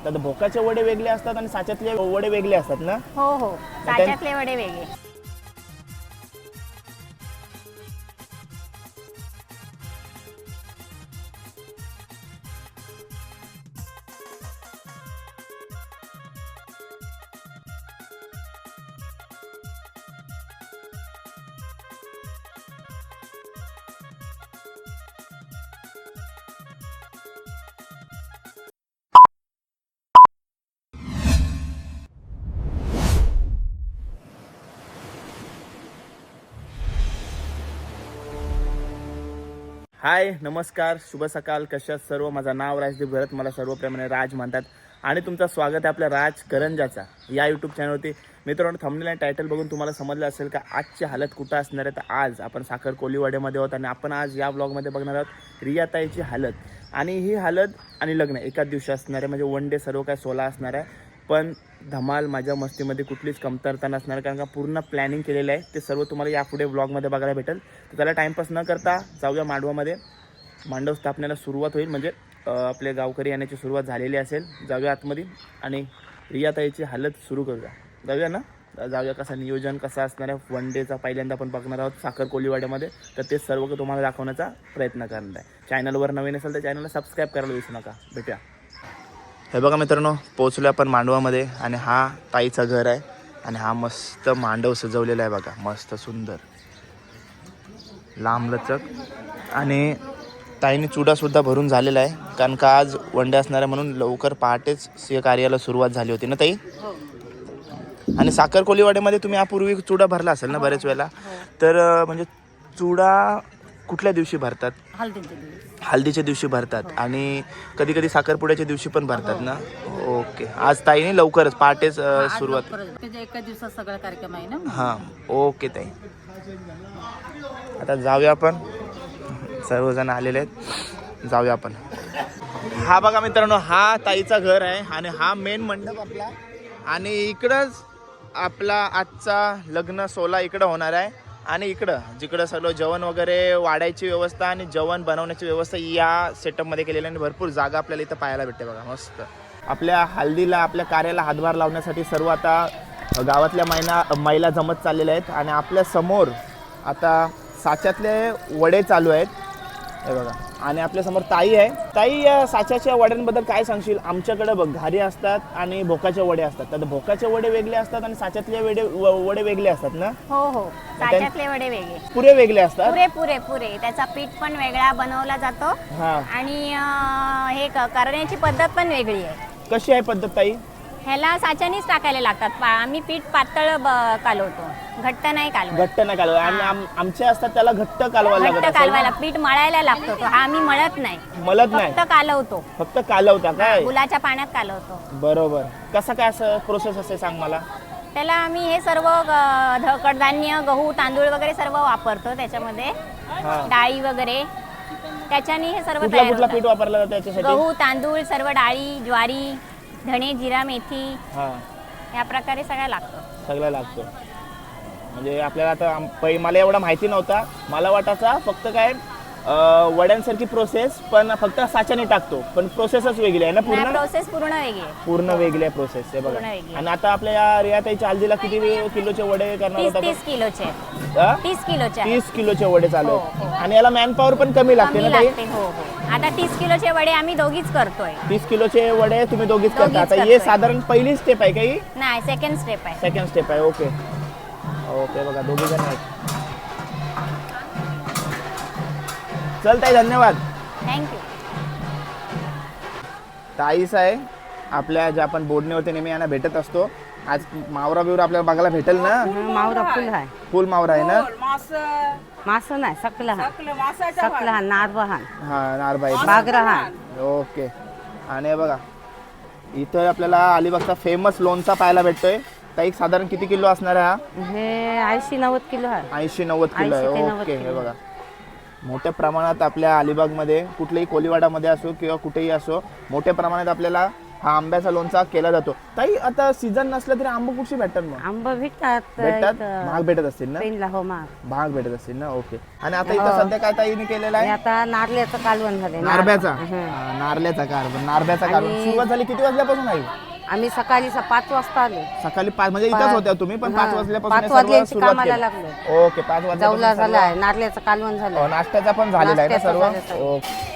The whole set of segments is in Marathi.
तर भोकाचे वडे वेगळे असतात आणि साच्यातले वडे वेगळे असतात ना? हो हो, साच्यातले वडे वेगळे. हाय, नमस्कार, शुभ सकाळ. कशात सर्व? माझं नाव राजदीप भरत, मला सर्व प्रेमाने राज म्हणतात आणि तुमचं स्वागत आहे आपल्या राज करंजाचा या यूट्यूब चॅनलवरती. मित्रांनो, थंबनेल आणि टायटल बघून तुम्हाला समजलं असेल का आजची हालत कुठं असणार आहे. तर आज आपण साखर कोलीवाड्यामध्ये आहोत आणि आपण आज या ब्लॉगमध्ये बघणार आहोत रियाताईची हालत. आणि ही हालत आणि लग्न एकाच दिवशी असणार आहे, म्हणजे वन डे सर्व काय 16 असणार आहे. पण धमाल माझ्या मस्तीमध्ये कुठलीच कमतरता नसणार, कारण का पूर्ण प्लॅनिंग केलेलं आहे. ते सर्व तुम्हाला यापुढे ब्लॉगमध्ये बघायला भेटेल. तर त्याला टाईमपास न करता जाऊया मांडवामध्ये. मांडव स्थापनेला सुरुवात होईल, म्हणजे आपले गावकरी येण्याची सुरुवात झालेली असेल. जाऊया आतमध्ये आणि रियाताईची हालत सुरू करूया. जाऊया ना? जाऊया. कसं नियोजन कसं असणार आहे वन डेचा पहिल्यांदा आपण बघणार आहोत साखर कोलीवाड्यामध्ये. तर ते सर्व तुम्हाला दाखवण्याचा प्रयत्न करणार आहे. चॅनलवर नवीन असेल तर चॅनलला सबस्क्राईब करायला विसरू नका. भेटूया. हे बघा मित्रांनो, पोचलो आपण मांडवामध्ये आणि हा ताईचं घर आहे आणि हा मस्त मांडव सजवलेला आहे बघा, मस्त सुंदर लांबलचक. आणि ताईने चुडासुद्धा भरून झालेला आहे, कारण का आज वनडे असणार आहे म्हणून लवकर पहाटेच सिंह कार्याला सुरुवात झाली होती ना ताई? आणि साखर कोलीवाड्यामध्ये तुम्ही यापूर्वी चुडा भरला असेल ना बरेच वेळेला. तर म्हणजे चुडा कुठल्या दिवशी भरतात? हल्दीच्या दिवशी भरतात आणि कधी कधी साखरपुड्याच्या दिवशी पण भरतात ना? ओके. आज ताईने लवकरच पहाटेच सुरुवात. एका दिवसात सगळा कार्यक्रम आहे ना. हां, ओके ताई. आता जाऊया आपण, सर्वजण आलेले आहेत, जाऊया आपण. हा बघा मित्रांनो, हा ताईचा घर आहे आणि हा मेन मंडप आपला. आणि इकडंच आपला आजचा लग्न 16 इकडं होणार आहे. आणि इकडं जिकडं सगळं जेवण वगैरे वाढायची व्यवस्था आणि जेवण बनवण्याची व्यवस्था या सेटअपमध्ये केलेली आणि भरपूर जागा आपल्याला इथं पाहायला भेटते बघा, मस्त. आपल्या हल्दीला, आपल्या कार्याला हातभार लावण्यासाठी सर्व आता गावातल्या महिला जमत चाललेल्या आहेत. आणि आपल्या समोर आता साच्यातले वडे चालू आहेत, हे बघा. आणि आपल्यासमोर ताई आहे. ताई, या साच्याच्या वड्यांबद्दल काय सांगशील? आमच्याकडे बघ घारी असतात आणि भोकाचे वडे असतात. तर भोकाचे वडे वेगळे असतात आणि साच्यातले वडे वेगळे असतात ना? हो हो, साच्यातले वडे वेगळे, पुरे वेगळे असतात. पुरे पुरे पुरे त्याचा पीठ पण वेगळा बनवला जातो. हा. आणि हे करण्याची पद्धत पण वेगळी आहे. कशी आहे पद्धत ताई? ह्याला साच्यानीच टाकायला लागतात. आम्ही पीठ पातळ कालवतो, घट्ट नाही कालवत. घट्ट नाही कालवा. आणि आमचे असतात त्याला घट्ट कालवायला लागत घट्ट असेल कालवायला ना? पीठ मळायला लागतो. तो हा आम्ही मळत नाही, मळत नाही, फक्त कालवतो. फक्त कालवता काय? गुलाच्या पाण्यात कालवतो. बरोबर. कसं काय असं प्रोसेस असते सांग मला. त्याला आम्ही हे सर्व कडधान्य, गहू, तांदूळ वगैरे सर्व वापरतो त्याच्यामध्ये, हा. डाळी वगैरे. त्याच्याने हे सर्व कुठला तयार कुठला होतं. पीठ वापरला जातं त्याच्यासाठी? गहू, तांदूळ, सर्व डाळी, ज्वारी, धणे, जिरा, मेथी, हा, या प्रकारे सगळं लागतं. सगळं लागतो. म्हणजे आपल्याला आता मला एवढा माहिती नव्हता. मला वाटायचा फक्त काय वड्यांसारखी प्रोसेस, पण फक्त साच्याने टाकतो. पण प्रोसेसच वेगळी आहे ना पूर्ण? प्रोसेस पूर्ण वेगळी आहे. पूर्ण वेगळी आहे प्रोसेस, हे बघा. पूर्ण वेगळी. आणि आता आपल्या या रियाताईच्या हल्दीला किती किलोचे वडे करणार 30 होता? किलोचे. हा? 30 किलोचे आहे. 30 किलोचे वडे चालू हो, आहेत. हो. आणि याला मॅन पॉवर पण कमी लागते कमी ना ताई? लागते. हो हो. आता 30 किलोचे वडे आम्ही दोघीच करतोय. 30 किलोचे वडे तुम्ही दोघीच करता. दोघीच आता हे करतोय. साधारण पहिली स्टेप आहे काही? नाही, सेकंड स्टेप आहे. सेकंड स्टेप आहे. Okay okay. बघा दोघी जण आहेत. चल ताई, धन्यवाद. थँक्यू. ताईस आहे आपल्या, ज्या आपण बोर्डनेवरती नेहमी यांना भेटत असतो. आज मावरा बिवरा आपल्याला बघायला भेटेल ना? मावरा फुल आहे. फुल मावरा आहे ना? मासं नाही, सकलं हा. सकलं हा, नारवा हा, हा, नारबाई. बागरा हा. ओके. आणि हे बघा इथं आपल्याला अलिबागचा फेमस लोणचा पाहायला भेटतोय. ताई, साधारण किती किलो असणार आहे हा? हे 80-90 किलो आहे. 80-90 किलो 80 ते आहे. 90 ओके. हे किलो. बघा मोठ्या प्रमाणात आपल्या अलिबागमध्ये, कुठल्याही कोलीवाडामध्ये असो किंवा कुठेही असो, मोठ्या प्रमाणात आपल्याला हा आंब्याचा लोणचा केला जातो. ताई आता सीझन नसला तरी आंबा कुठची भेटतात मग? आंबा भेटतात भेटतात इथं महाग भेटत असतील ना? पेनला हो माग. महाग भेटत असतील ना. ओके. आणि आता इथं सध्या काय ताईने केलेलं आणि आहे? आता नारळाचं कालवण झाले. नारब्याचा हा, नारळाचा कारभार. नारब्याचा कारभार सुरुवात झाली किती वाजल्यापासून आहे? आम्ही सकाळी 5 वाजता आलो. सकाळी 5 म्हणजे इथंच होत्या तुम्ही पण 5 वाजल्यापासून 5 हे सर्व वाजल्याची सुरुवात कामाला केली. लागलो. ओके 5 जवला वाजल्यापासून झालाय, नारळाचं कालवण झालं. नाश्त्याचा पण झालेला आहे ना नाश्त्याचं सर्व? झालं सर्व. ओके.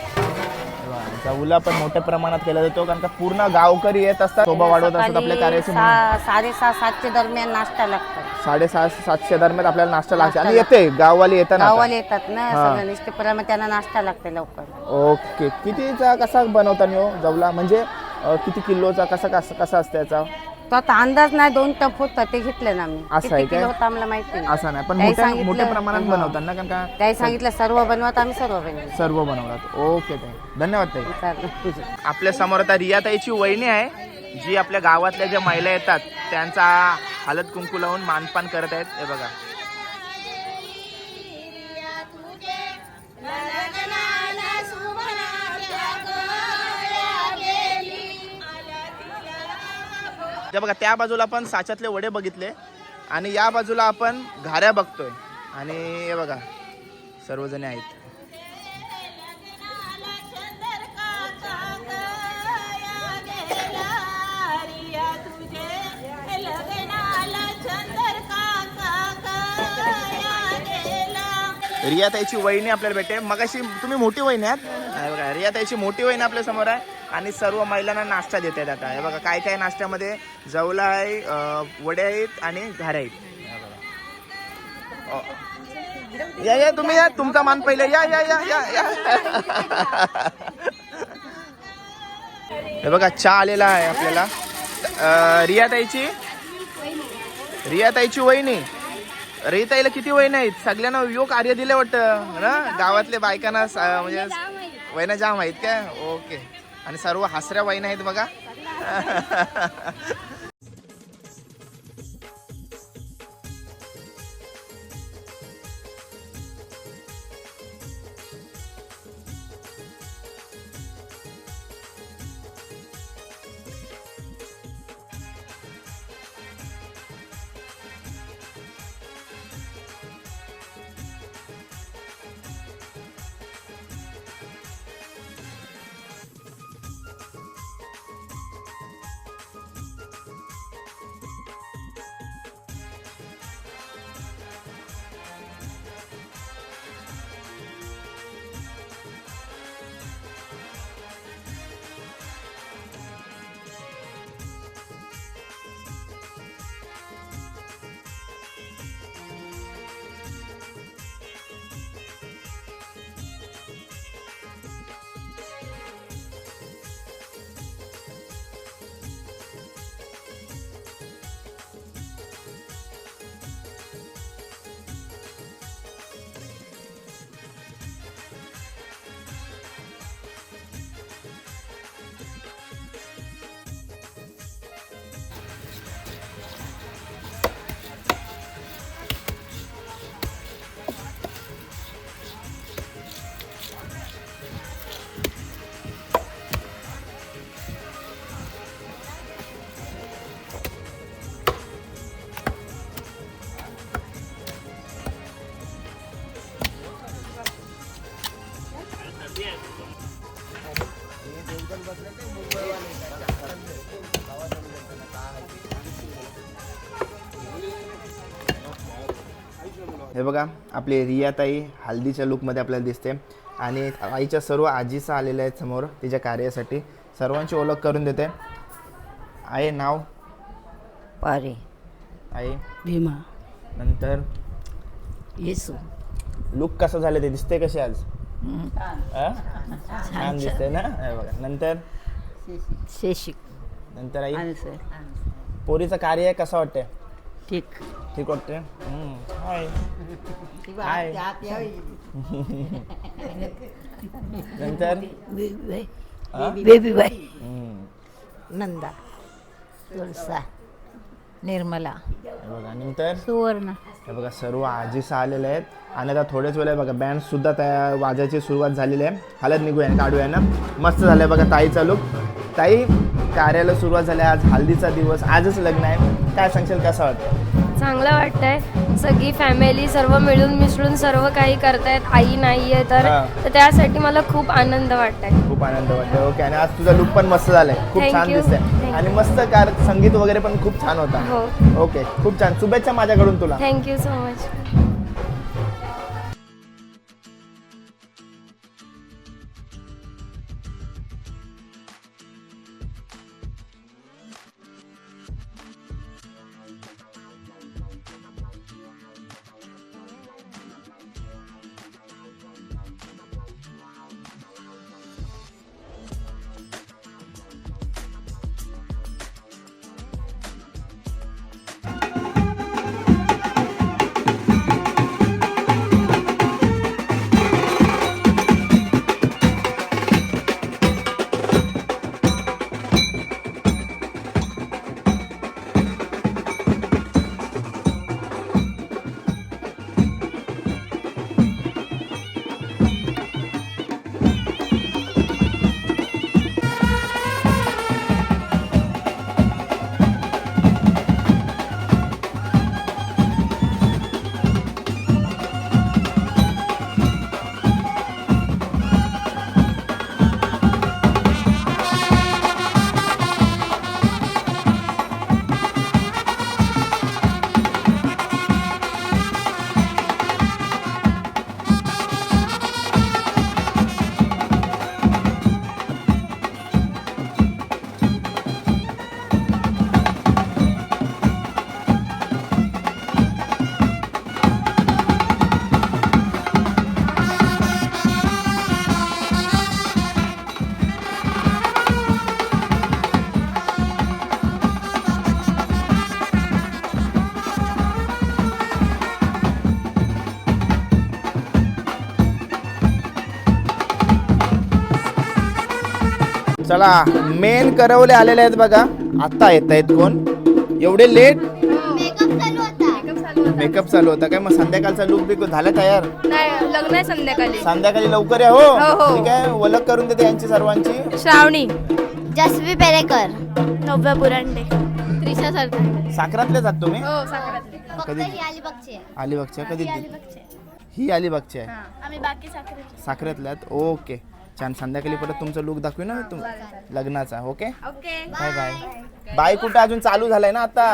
जवला पण मोठ्या प्रमाणात केला जातो कारण का पूर्ण गावकरी येत असतात, शोभा वाढवत असतात आपल्या कार्याची. 6:30-7च्या दरम्यान नाश्ता लागतो. 6:30-7च्या दरम्यान आपल्याला नाश्ता लागतो आणि येते गाववाले येतात. गावाला येतात ना सगळं निष्ठेप्रमाणे त्यांना नाश्ता लागते लवकर. ओके. कितीचा कसा बनवता हो जवला म्हणजे किती किलोचा कसा कसा कसा असतं याचा? तो आता अंदाज नाही, 2 टप होता ते घेतलं ना आम्ही. असं आहे किती काय? किलो होतं आम्हाला माहिती नाही. असं नाही पण त्याही मोठ्या सांगितलं. मोठ्या प्रमाणात हो. बनवतात ना कारण का त्याही सांगितलं सर्व बनवत, आम्ही सर्व बनवलं. सर्व बनवतात. ओके ताई धन्यवाद ताई. चालेल. आपल्या समोर आता रियाताईची वहिनी आहे जी आपल्या गावातल्या ज्या महिला येतात त्यांचा हळद कुंकू लावून मानपान करत आहेत. हे बघा. ते बघा त्या बाजूला आपण साच्यातले वडे बघितले आणि या बाजूला आपण घाऱ्या बघतोय आणि हे बघा सर्वजण आहेत. रियाताईची वहिनी आपल्याला भेटते. मगाशी तुम्ही मोठी वहिनी आहात. हे बघा रियाताईची मोठी वहिनी आपल्या समोर आहे आणि सर्व महिलांना नाश्ता देत आहेत. आता हे बघा काय काय नाश्त्यामध्ये जवला आहे, वडे आहेत आणि घाऱ्या आहेत. या या तुम्ही या, तुमचा मान पहिले या या या या या. हे बघा चहा आलेला आहे आपल्याला. रियाताईची वहिनी. रियाताईला किती वहिनी आहेत? सगळ्यांना योग कार्य दिले वाटतं ना गावातल्या बायकांना म्हणजे वहिना जाम आहेत काय? ओके. आणि सर्व हसऱ्या वहिना आहेत बघा. हे बघा आपली रियाताई हल्दीच्या लुकमध्ये आपल्याला दिसते आणि आईच्या सर्व आजीचा आलेल्या आहेत समोर तिच्या कार्यासाठी. सर्वांची ओळख करून देते. आई नाव? पारे. आई? भीमा. नंतर? येसू. लुक कसं झालं ते दिसते कशी आज? छान दिसते ना. हे बघा. नंतर? शेशिक. नंतर आई? पोरीचं कार्य कसं वाटतंय? ठीक. ठीक वाटते. हाय हाय. नंतर बेबी बाई, नंदा, तुळसा, निर्मला, हे बघा. नंतर सुवर्ण. हे बघा सर्व आजीस आलेले आहेत आणि आता थोड्याच वेळा बघा बँड सुद्धा त्या वाजायची सुरुवात झालेली आहे. हळद निघूया काढूया ना. मस्त झालंय बघा ताईचा लुक. ताई कार्याला सुरुवात झाली, आज हल्दीचा दिवस, आजच लग्न आहे, काय सांगशील कसं वाटतं? चांगलं वाटतंय. सगळी फॅमिली सर्व मिळून मिसळून सर्व काही करतायत. आई नाहीये तर हा. तर त्यासाठी मला खूप आनंद वाटतंय. खूप आनंद वाटतो. ओके, आणि आज तुझा लुक पण मस्त झालाय, खूप Thank छान you. दिसतंय Thank आणि मस्त कार संगीत वगैरे पण खूप छान होता. हो, ओके, खूप छान, शुभेच्छा माझ्याकडून तुला. Thank you so much. चला, मेन करवले आलेले आहेत बघा. आता येत आहेत कोण? एवढे लेट? मेकअप चालू होता काय? मग संध्याकाळचा लुक बिक झाला तयार? नाही, लग्न आहे संध्याकाळी. संध्याकाळी लवकर या. हो ठीक आहे, ओळख करून देते यांची सर्वांची. श्रावणी, जसवी पेरेकर, नव्या बुरांडे, त्रिशा सरते. साखरातले जात तुम्ही? हो, साखरातले. कधी? अलिबागच्या. कधी? ही अलिबागची आहे. आम्ही बाकी साखरेतले. साखरेतल्यात. ओके, छान. संध्याकाळी परत तुमचा लुक दाखवी ना तुम लग्नाचा. Okay, okay. Bye bye. Bye कुठं? अजून चालू झालाय ना आता.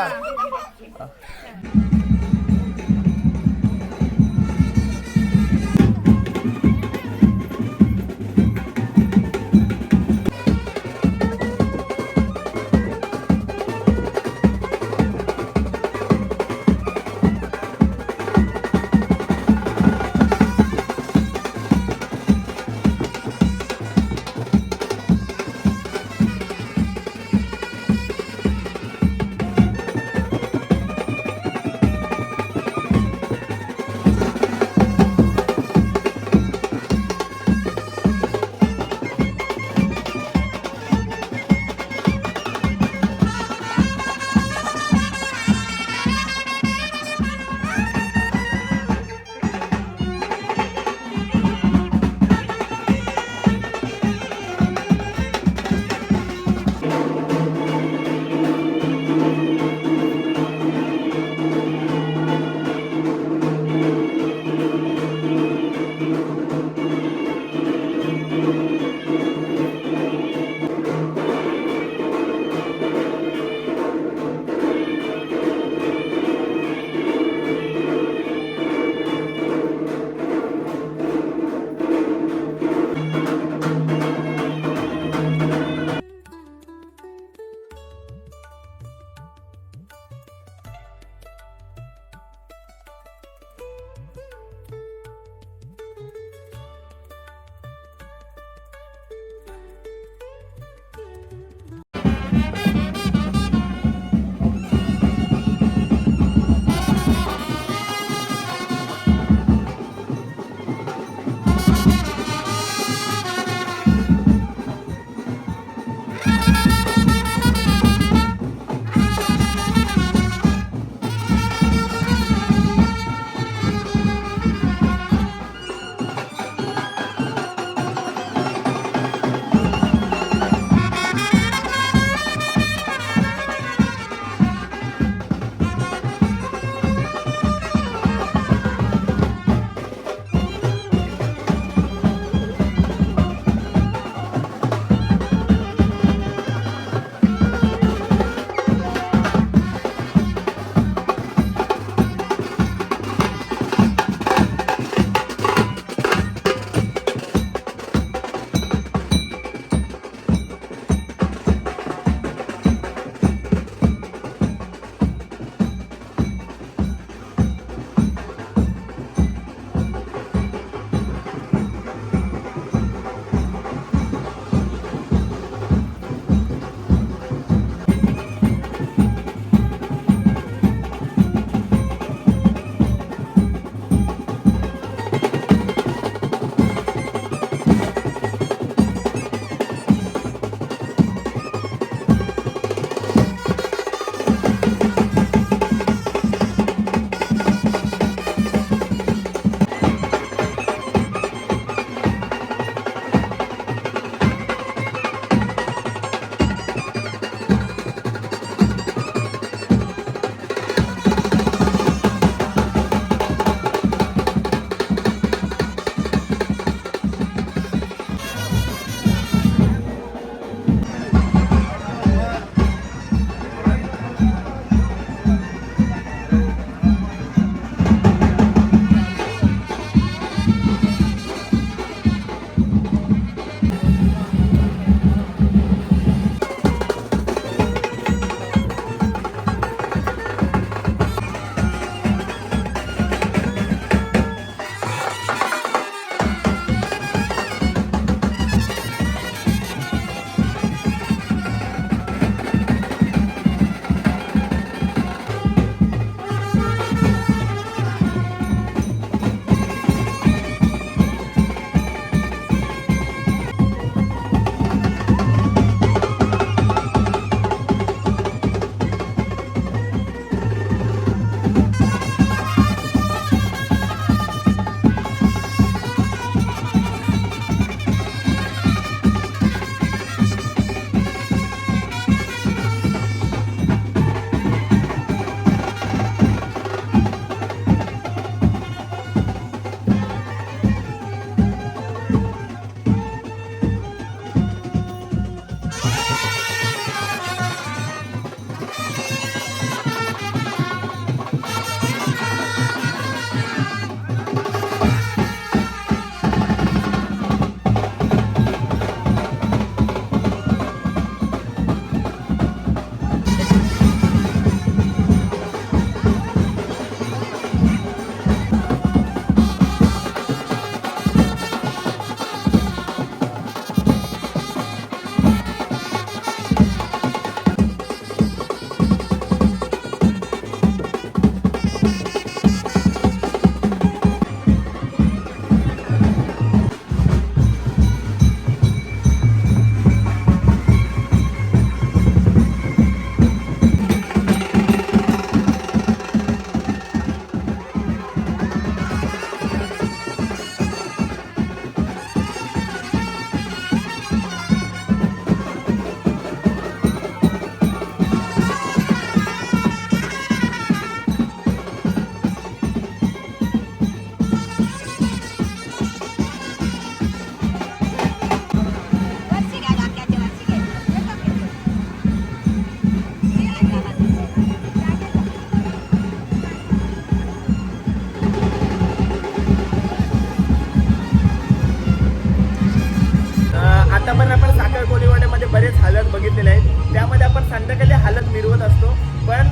हळद मिरवत असतो. पण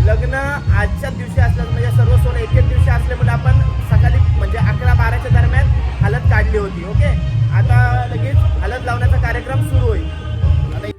लग्न आजच्याच दिवशी असलं म्हणजे सर्व सोनं एकेच दिवशी असल्यामुळे आपण सकाळी म्हणजे 11-12च्या दरम्यान हळद काढली होती. ओके, आता लगेच हळद लावण्याचा कार्यक्रम सुरू होईल. आता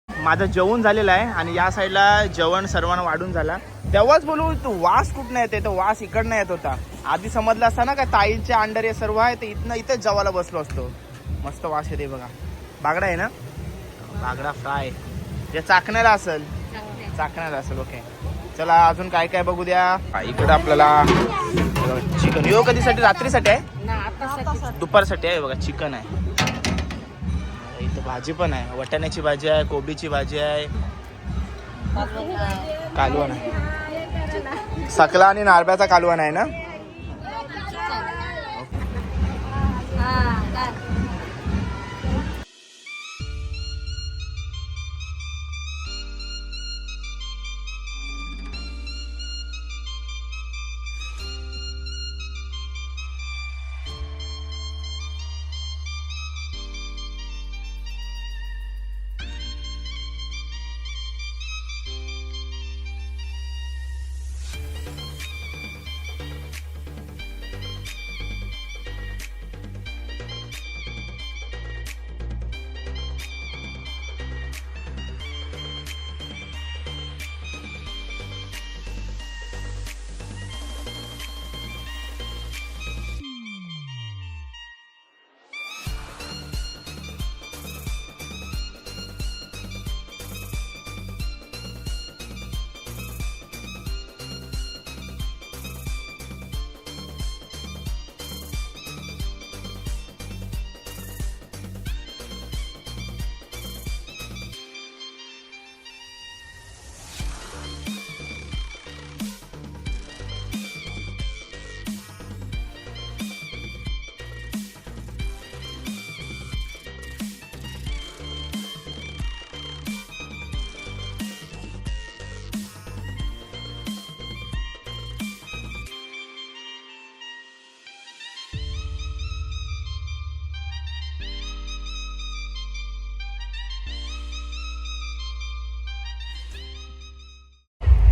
माझं जेवण झालेलं आहे आणि या साईडला जेवण सर्वांना वाढून झाला. तेव्हाच बोलू तू वास कुठं येते, तो वास इकडनं येत होता. आधी समजलं असता ना का ताईच्या अंडर हे सर्व आहे, ते इथंच जेवायला बसलो असतो. मस्त वास येते बघा. बागडा आहे ना, बागडा फ्राय जे चाकण्याला असेल, ओके. चला अजून काय काय बघू द्या. इकडं आपल्याला चिकन, यो कधीसाठी रात्रीसाठी आहे, दुपारसाठी आहे बघा. चिकन आहे इथं, भाजी पण आहे, वटाण्याची भाजी आहे, कोबीची भाजी आहे, कालवण आहे, सकला आणि नारळाचा कालवण आहे ना.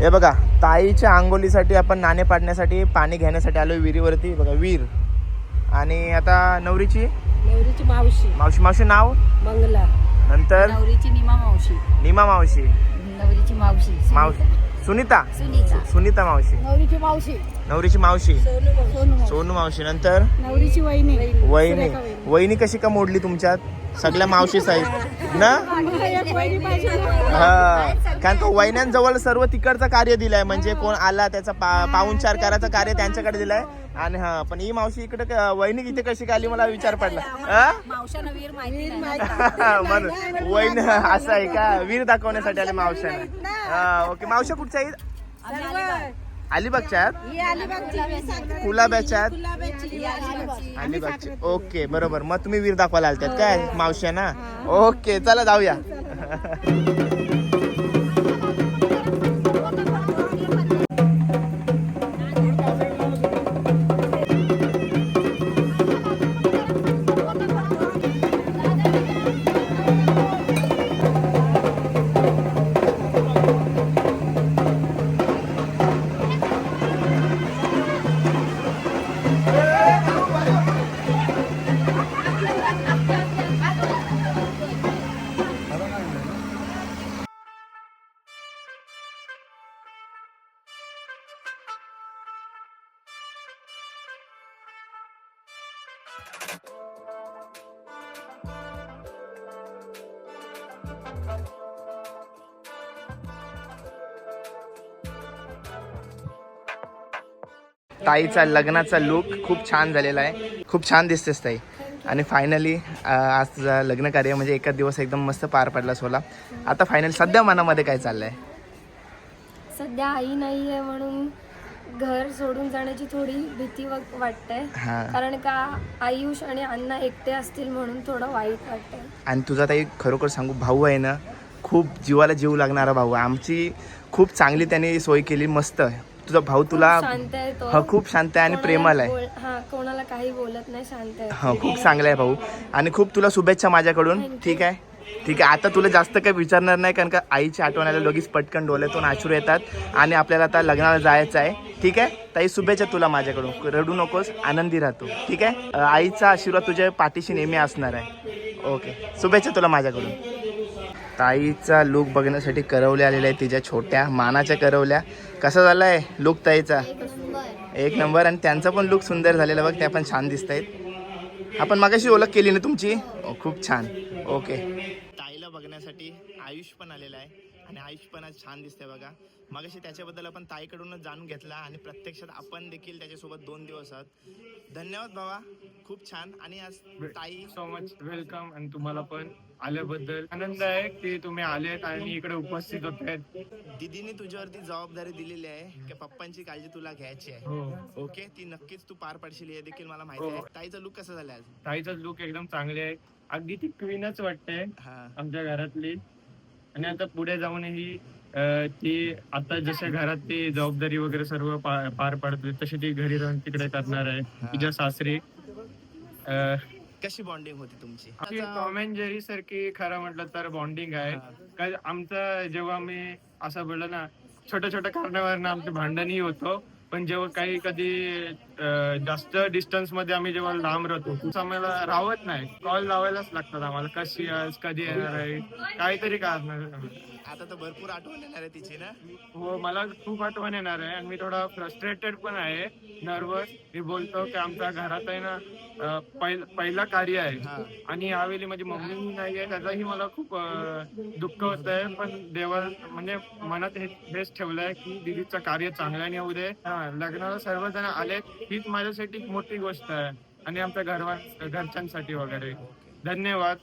हे बघा, ताईच्या आंघोळीसाठी आपण नाणे पाडण्यासाठी पाणी घेण्यासाठी आलो विहिरीवरती. बघा विहीर. आणि आता नवरीची मावशी नाव मंगला, नंतर नवरीची नीमा मावशी, नीमा मावशी, सुनीता सुनीता मावशी, नवरीची मावशी सोनू मावशी, नंतर वहिनी. वहिनी कशी का मोडली तुमच्यात? सगळ्या मावशी साहेब ना. हा, कारण का वहिन्यांजवळ सर्व तिकडचं कार्य दिलंय, म्हणजे कोण आला त्याचा पाहुणचार करायचं कार्य त्यांच्याकडे दिलंय. आणि हा, पण ही मावशी इकडे वहिनी इथे कशी का आली मला विचार पडला. म्हणून वहिनी असं आहे का, वीर दाखवण्यासाठी आले मावशाने. हा ओके. मावशा कुठच्या आहेत? अलिबागच्या आहेत, कुलाब्याच्या आहेत, अलिबागच्या. ओके बरोबर. मग तुम्ही वीर दाखवायला आलतात काय मावश्या ना. ओके चला जाऊया. ताईचा लग्नाचा लुक खूप छान झालेला आहे, खूप छान दिसतेस ताई. आणि फायनली आज लग्न कार्य म्हणजे एका दिवस एकदम मस्त पार पडला सोला. आता फायनली सध्या मनामध्ये काय चाललंय? सध्या आई नाही आहे म्हणून घर सोडून जाण्याची थोडी भीती वाटते. कारण का आयुष आणि अण्णा एकटे असतील म्हणून थोडं वाईट वाटतंय. आणि तुझा ताई खरोखर सांगू, भाऊ आहे ना, खूप जीवाला जीव लागणारा भाऊ. आमची खूप चांगली त्यांनी सोय केली, मस्त. तुझा भाऊ तुला शांत आहे तो. हा, खूप शांत आहे आणि प्रेमळ आहे. हा, कोणाला काही बोलत नाही, शांत आहे. हा, खूप चांगला आहे भाऊ. आणि खूप तुला शुभेच्छा माझ्याकडून. ठीक आहे ठीक आहे. आता तुला जास्त काही विचारणार नाही, कारण का आईची आठवण आल्या लगेच पटकन डोळ्यातून अश्रू येतात आणि आपल्याला आता लग्नाला जायचं आहे. ठीक आहे ताई, शुभेच्छा तुला माझ्याकडून. रडू नकोस, आनंदी राहतो. ठीक आहे. आईचा आशीर्वाद तुझ्या पाठीशी नेहमी असणार आहे. ओके, शुभेच्छा तुला माझ्याकडून. ताईचा लुक बघण्यासाठी करवल्या आलेल्या आहे, तिच्या छोट्या मानाच्या करवल्या. कसा झालाय लुक ताईचा? एक नंबर. आणि त्यांचा पण लुक सुंदर झालेला बघ, त्या पण छान दिसत आहेत. आपण मागाशी ओळख केली ना तुमची. खूप छान. ओके. ताईला बघण्यासाठी आयुष पण आलेला आहे आणि आयुष पण आज छान दिसतंय बघा. मगाशी त्याच्याबद्दल आपण ताईकडूनच जाणून घेतला आणि प्रत्यक्षात आपण देखील त्याच्यासोबत 2 दिवस आहोत. धन्यवाद बाबा, खूप छान. आणि आज ताई सो मच वेलकम. आणि तुम्हाला पण आल्याबद्दल आनंद आहे की तुम्ही आलेत आणि इकडे उपस्थित होते. दीदीने तुझ्यावरती जबाबदारी दिलेली आहे की पप्पांची काळजी तुला घ्यायची आहे. हो. ओके, ती नक्कीच तू पार पाडशील हे देखील मला माहिती आहे. ताईचा लुक कसा झाला आज? ताईचा लुक एकदम चांगले आहे, अगदी ती क्वीनच वाटते आमच्या घरातली. आणि आता पुढे जाऊनही ती आता जशा घरात ती जबाबदारी वगैरे सर्व पार पाडते तशी ती घरी राहून तिकडे करणार आहे तिच्या सासरी. कशी बॉन्डिंग होती तुमची? टॉम अँड जेरी सारखी खरं म्हटलं तर बॉन्डिंग आहे. काय आमचं जेव्हा आम्ही असं बोललो ना, छोट्या छोट्या कारणावरनं आमचं भांडणही होतो, पण जेव्हा काही कधी जास्त डिस्टन्स मध्ये आम्ही जेव्हा लांब राहतो आम्हाला राहत नाही, कॉल लावायलाच लागतात आम्हाला. कशी आहेस, कधी येणार आहे, काहीतरी कारण. आता तर भरपूर आठवण येणार आहे तिची ना? हो, मला खूप आठवण येणार आहे आणि मी थोडा फ्रस्ट्रेटेड पण आहे, नर्वस. मी बोलतो की आमच्या घरात आहे ना पहिला कार्य आहे आणि यावेळी माझी मम्मी नाही आहे, त्याचाही मला खूप दुःख होत आहे. पण देवा म्हणजे मनात हेच ठेवलंय की दीदीचं कार्य चांगल्याने होऊ दे. लग्नाला सर्वजण आलेत, हीच माझ्यासाठी मोठी गोष्ट आहे आणि आमच्या घरच्यांसाठी वगैरे. धन्यवाद.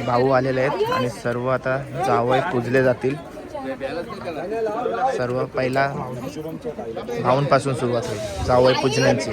भाऊ आलेले आहेत आणि सर्व आता जावई पूजले जातील. सर्व पहिला भाऊंपासून सुरुवात होईल जावई पूजनांची.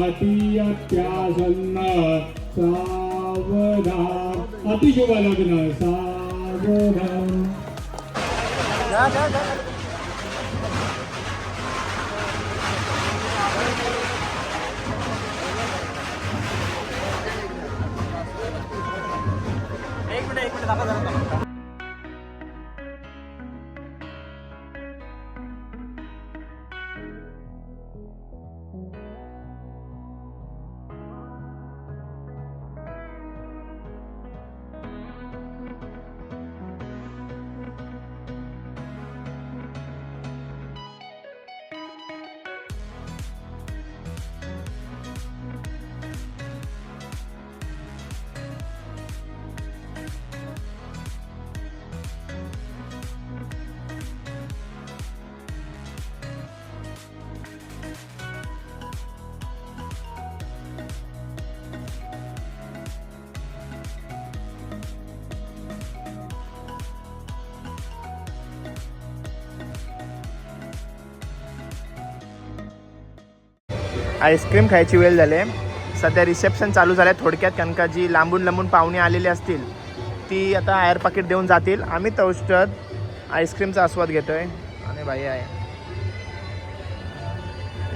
अतिअत्यासन्न सावधान अतिशुभ लग्न सावधान. एक मिनिट दाखवा जरा. आईस्क्रीम खायची वेळ झाली आहे. सध्या रिसेप्शन चालू झालं आहे थोडक्यात, कारण का जी लांबून लांबून पाहुणे आलेली असतील ती आता आयर पाकिट देऊन जातील. आम्ही तौष्टत आईस्क्रीमचा आस्वाद घेतो आहे. आणि बाई आहे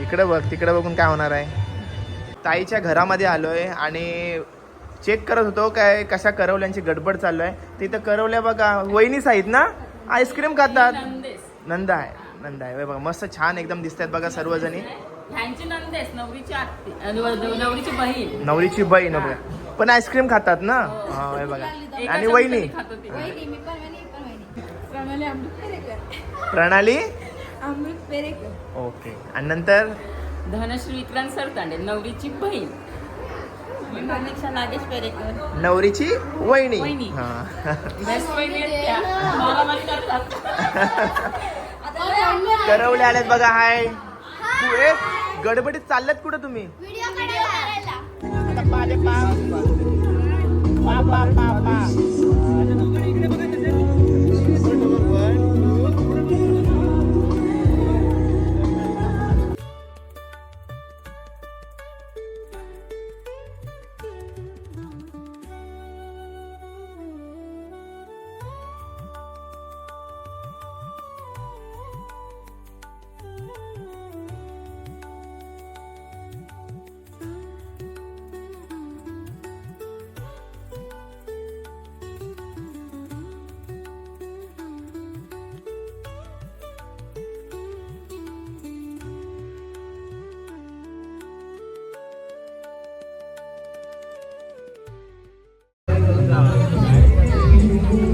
इकडे बघ, तिकडे बघून काय होणार आहे. ताईच्या घरामध्ये आलो आहे आणि चेक करत होतो काय कशा करवल्यांची गडबड चालू आहे. तिथं करवल्या बघा वहिनीच आहेत ना, आईस्क्रीम खातात. नंदा आहे बघा, मस्त छान एकदम दिसत आहेत बघा सर्वजणी. नवरीची बहीण बघा, पण आईस्क्रीम खातात ना. हा बघा, आणि वहिनी प्रणाली ओके. आणि नंतर धनश्री विक्रांत सरतांडे नवरीची बहीण. नागेश पेरेकर नवरीची वहिनी. करवले आलेत बघा. हाय गडबडीत चालल्यात कुठं तुम्ही?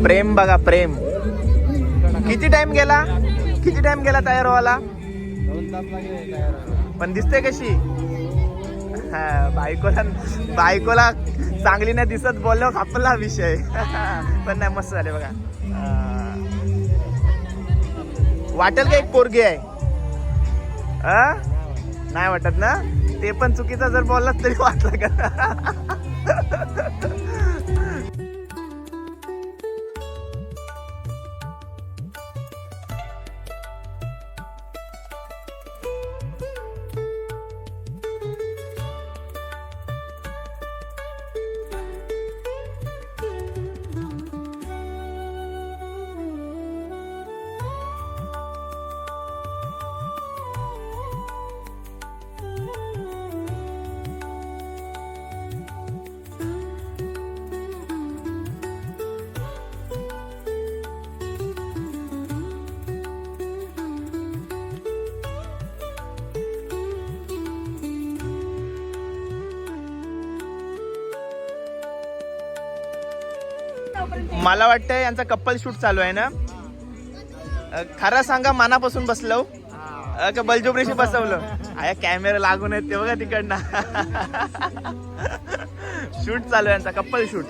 प्रेम बघा, प्रेम किती टाइम गेला तयार व्हायला? 2 तास लागले. पण दिसते कशी? हा, बायकोला चांगली नाही दिसत बोललो आपला विषय. पण नाही, मस्त झाले बघा. वाटेल का एक पोरगी आहे? नाही वाटत ना? ते पण चुकीचा जर बोललात तरी वाटलं का? मला वाटतं यांचा कप्पल शूट चालू आहे ना. खरं सांगा मनापासून बसलो का बलजोबरीशी बसवलं. आया कॅमेरा लागून आहेत ते बघा तिकडनं. शूट चालू आहे यांचा कप्पल शूट.